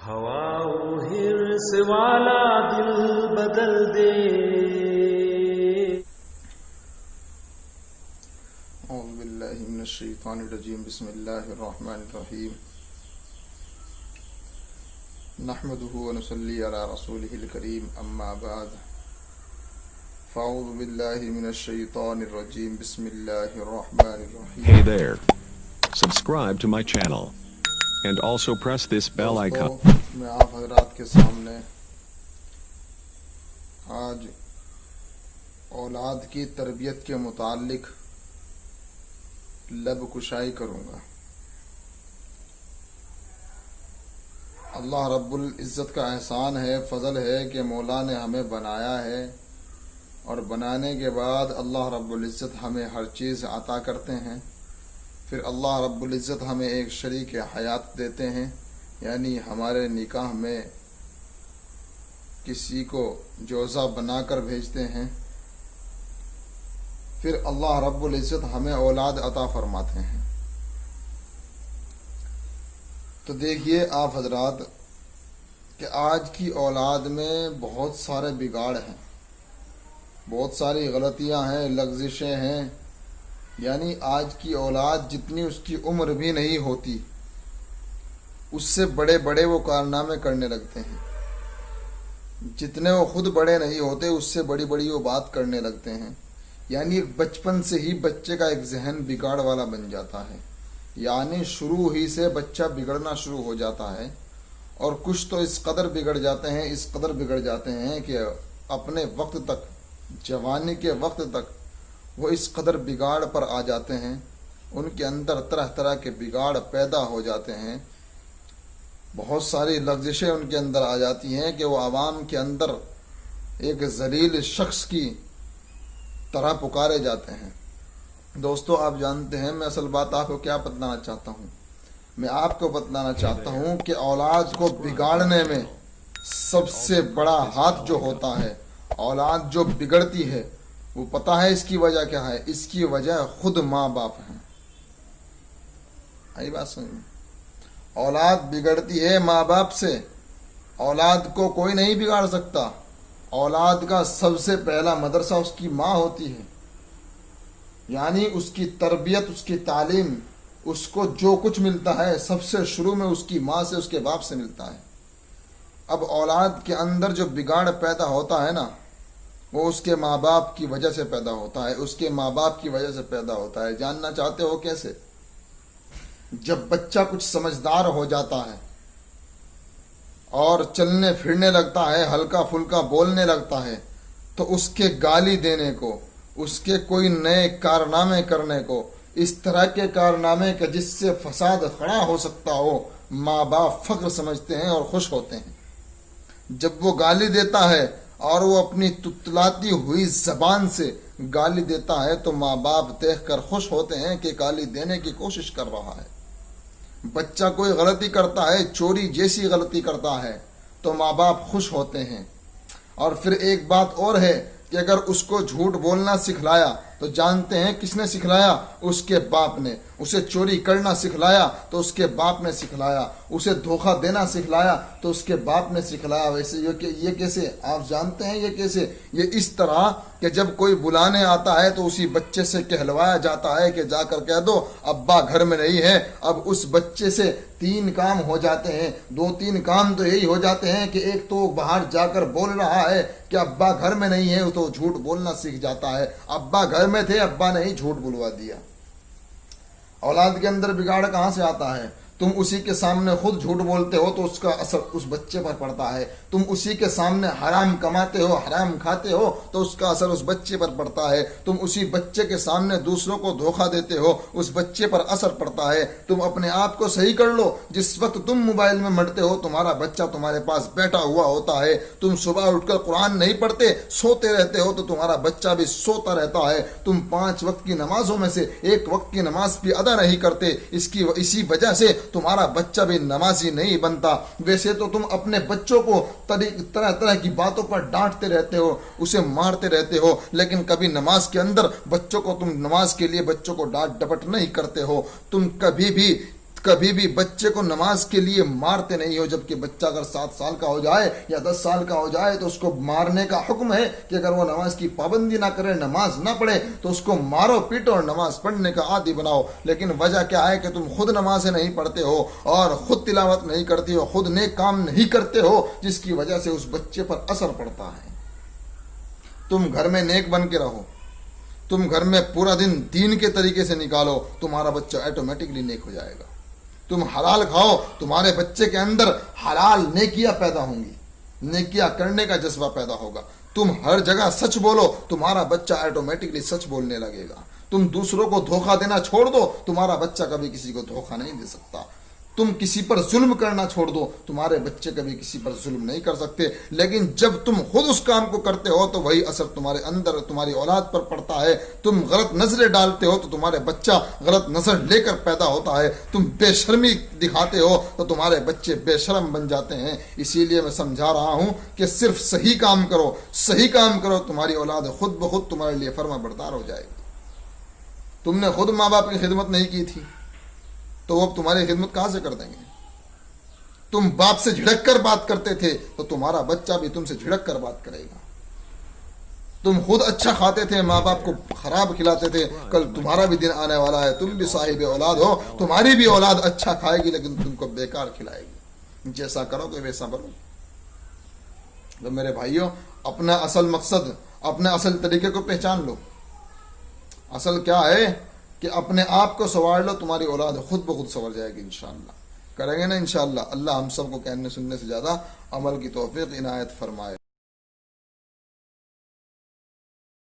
ہوا حرص والا دل بدل دے. اعوذ باللہ من الشیطان الرجیم. بسم اللہ الرحمن الرحیم. نحمده ونصلی علی رسولہ الکریم. اما بعد فاعوذ باللہ من الشیطان الرجیم. بسم اللہ الرحمن الرحیم. Hey there. Subscribe to my channel. And also press this bell icon. دوستو، میں آپ حضرات کے سامنے آج اولاد کی تربیت کے متعلق لب کشائی کروں گا. اللہ رب العزت کا احسان ہے، فضل ہے کہ مولا نے ہمیں بنایا ہے، اور بنانے کے بعد اللہ رب العزت ہمیں ہر چیز عطا کرتے ہیں. پھر اللہ رب العزت ہمیں ایک شریک حیات دیتے ہیں، یعنی ہمارے نکاح میں کسی کو جوزہ بنا کر بھیجتے ہیں. پھر اللہ رب العزت ہمیں اولاد عطا فرماتے ہیں. تو دیکھیے آپ حضرات کہ آج کی اولاد میں بہت سارے بگاڑ ہیں، بہت ساری غلطیاں ہیں، لغزشیں ہیں. یعنی آج کی اولاد جتنی اس کی عمر بھی نہیں ہوتی، اس سے بڑے بڑے وہ کارنامے کرنے لگتے ہیں. جتنے وہ خود بڑے نہیں ہوتے اس سے بڑی بڑی وہ بات کرنے لگتے ہیں. یعنی ایک بچپن سے ہی بچے کا ایک ذہن بگاڑ والا بن جاتا ہے. یعنی شروع ہی سے بچہ بگڑنا شروع ہو جاتا ہے. اور کچھ تو اس قدر بگڑ جاتے ہیں، اس قدر بگڑ جاتے ہیں کہ اپنے وقت تک، جوانی کے وقت تک وہ اس قدر بگاڑ پر آ جاتے ہیں. ان کے اندر طرح طرح کے بگاڑ پیدا ہو جاتے ہیں. بہت ساری لغزشیں ان کے اندر آ جاتی ہیں کہ وہ عوام کے اندر ایک ذلیل شخص کی طرح پکارے جاتے ہیں. دوستو، آپ جانتے ہیں میں اصل بات آپ کو کیا بتلانا چاہتا ہوں. میں آپ کو بتلانا چاہتا ہوں کہ اولاد کو بگاڑنے میں سب سے بڑا ہاتھ جو ہوتا ہے، اولاد جو بگڑتی ہے، وہ پتہ ہے اس کی وجہ کیا ہے؟ اس کی وجہ خود ماں باپ ہیں. آئی بات سمجھ میں؟ اولاد بگڑتی ہے ماں باپ سے. اولاد کو کوئی نہیں بگاڑ سکتا. اولاد کا سب سے پہلا مدرسہ اس کی ماں ہوتی ہے. یعنی اس کی تربیت، اس کی تعلیم، اس کو جو کچھ ملتا ہے سب سے شروع میں اس کی ماں سے، اس کے باپ سے ملتا ہے. اب اولاد کے اندر جو بگاڑ پیدا ہوتا ہے نا، وہ اس کے ماں باپ کی وجہ سے پیدا ہوتا ہے، اس کے ماں باپ کی وجہ سے پیدا ہوتا ہے. جاننا چاہتے ہو کیسے؟ جب بچہ کچھ سمجھدار ہو جاتا ہے اور چلنے پھرنے لگتا ہے، ہلکا پھلکا بولنے لگتا ہے، تو اس کے گالی دینے کو، اس کے کوئی نئے کارنامے کرنے کو، اس طرح کے کارنامے کا جس سے فساد کھڑا ہو سکتا ہو، ماں باپ فخر سمجھتے ہیں اور خوش ہوتے ہیں. جب وہ گالی دیتا ہے اور وہ اپنی تتلاتی ہوئی زبان سے گالی دیتا ہے تو ماں باپ دیکھ کر خوش ہوتے ہیں کہ گالی دینے کی کوشش کر رہا ہے. بچہ کوئی غلطی کرتا ہے، چوری جیسی غلطی کرتا ہے، تو ماں باپ خوش ہوتے ہیں. اور پھر ایک بات اور ہے کہ اگر اس کو جھوٹ بولنا سکھلایا تو جانتے ہیں کس نے سکھلایا؟ اس کے باپ نے. اسے چوری کرنا سکھلایا تو اس کے باپ نے سکھلایا. اسے دھوکہ دینا سکھلایا تو اس کے باپ نے سکھلایا. ویسے یہ کیسے؟ آپ جانتے ہیں یہ کیسے؟ یہ اس طرح کہ جب کوئی بلانے آتا ہے تو اسی بچے سے کہلوایا جاتا ہے کہ جا کر کہہ دو ابا گھر میں نہیں ہے. اب اس بچے سے 3 کام ہو جاتے ہیں. 2-3 کام تو یہی ہو جاتے ہیں کہ ایک تو باہر جا کر بول رہا ہے کہ ابا گھر میں نہیں ہے، تو جھوٹ بولنا سیکھ جاتا ہے. ابا گھر میں تھے، ابا نے ہی جھوٹ بلوا دیا. اولاد کے اندر بگاڑ کہاں سے آتا ہے؟ تم اسی کے سامنے خود جھوٹ بولتے ہو تو اس کا اثر اس بچے پر پڑتا ہے. تم اسی کے سامنے حرام کماتے ہو، حرام کھاتے ہو تو اس کا اثر اس بچے پر پڑتا ہے. تم اسی بچے کے سامنے دوسروں کو دھوکہ دیتے ہو، اس بچے پر اثر پڑتا ہے. تم اپنے آپ کو صحیح کر لو. جس وقت تم موبائل میں مڑتے ہو تمہارا بچہ تمہارے پاس بیٹھا ہوا ہوتا ہے. تم صبح اٹھ کر قرآن نہیں پڑھتے، سوتے رہتے ہو تو تمہارا بچہ بھی سوتا رہتا ہے. تم 5 وقت کی نمازوں میں سے 1 وقت کی نماز بھی ادا نہیں کرتے. اسی وجہ سے تمہارا بچہ بھی نمازی نہیں بنتا. ویسے تو تم اپنے بچوں کو طرح طرح کی باتوں پر ڈانٹتے رہتے ہو، اسے مارتے رہتے ہو، لیکن کبھی نماز کے اندر بچوں کو تم نماز کے لیے بچوں کو ڈانٹ ڈپٹ نہیں کرتے ہو. تم کبھی بھی کبھی بھی بچے کو نماز کے لیے مارتے نہیں ہو، جبکہ بچہ اگر 7 سال کا ہو جائے یا 10 سال کا ہو جائے تو اس کو مارنے کا حکم ہے کہ اگر وہ نماز کی پابندی نہ کرے، نماز نہ پڑھے تو اس کو مارو پیٹو اور نماز پڑھنے کا عادی بناؤ۔ لیکن وجہ کیا ہے کہ تم خود نمازیں نہیں پڑھتے ہو اور خود تلاوت نہیں کرتے ہو، خود نیک کام نہیں کرتے ہو، جس کی وجہ سے اس بچے پر اثر پڑتا ہے۔ تم گھر میں نیک بن کے رہو، تم گھر میں پورا دن دین کے طریقے سے نکالو، تمہارا بچہ آٹومیٹکلی نیک ہو جائے گا۔ تم حلال کھاؤ، تمہارے بچے کے اندر حلال نیکیاں پیدا ہوں گی، نیکیاں کرنے کا جذبہ پیدا ہوگا۔ تم ہر جگہ سچ بولو، تمہارا بچہ آٹومیٹکلی سچ بولنے لگے گا۔ تم دوسروں کو دھوکہ دینا چھوڑ دو، تمہارا بچہ کبھی کسی کو دھوکہ نہیں دے سکتا۔ تم کسی پر ظلم کرنا چھوڑ دو، تمہارے بچے کبھی کسی پر ظلم نہیں کر سکتے۔ لیکن جب تم خود اس کام کو کرتے ہو تو وہی اثر تمہارے اندر، تمہاری اولاد پر پڑتا ہے۔ تم غلط نظریں ڈالتے ہو تو تمہارے بچہ غلط نظر لے کر پیدا ہوتا ہے۔ تم بے شرمی دکھاتے ہو تو تمہارے بچے بے شرم بن جاتے ہیں۔ اسی لیے میں سمجھا رہا ہوں کہ صرف صحیح کام کرو، صحیح کام کرو، تمہاری اولاد خود بخود تمہارے لیے فرما بردار ہو جائے گی۔ تم نے خود ماں باپ کی خدمت نہیں کی تھی تو وہ تمہاری خدمت کہاں سے کر دیں گے؟ تم باپ سے جھڑک کر بات کرتے تھے تو تمہارا بچہ بھی تم سے جھڑک کر بات کرے گا۔ تم خود اچھا کھاتے تھے، ماں باپ کو خراب کھلاتے تھے، کل تمہارا بھی دن آنے والا ہے، تم بھی صاحب اولاد ہو، تمہاری بھی اولاد اچھا کھائے گی لیکن تم کو بیکار کھلائے گی۔ جیسا کرو گے ویسا بنو۔ تو میرے بھائیوں، اپنا اصل مقصد، اپنے اصل طریقے کو پہچان لو۔ اصل کیا ہے کہ اپنے آپ کو سنوار لو، تمہاری اولاد خود بخود سنور جائے گی انشاءاللہ۔ کریں گے نا انشاءاللہ۔ اللہ ہم سب کو کہنے سننے سے زیادہ عمل کی توفیق عنایت فرمائے۔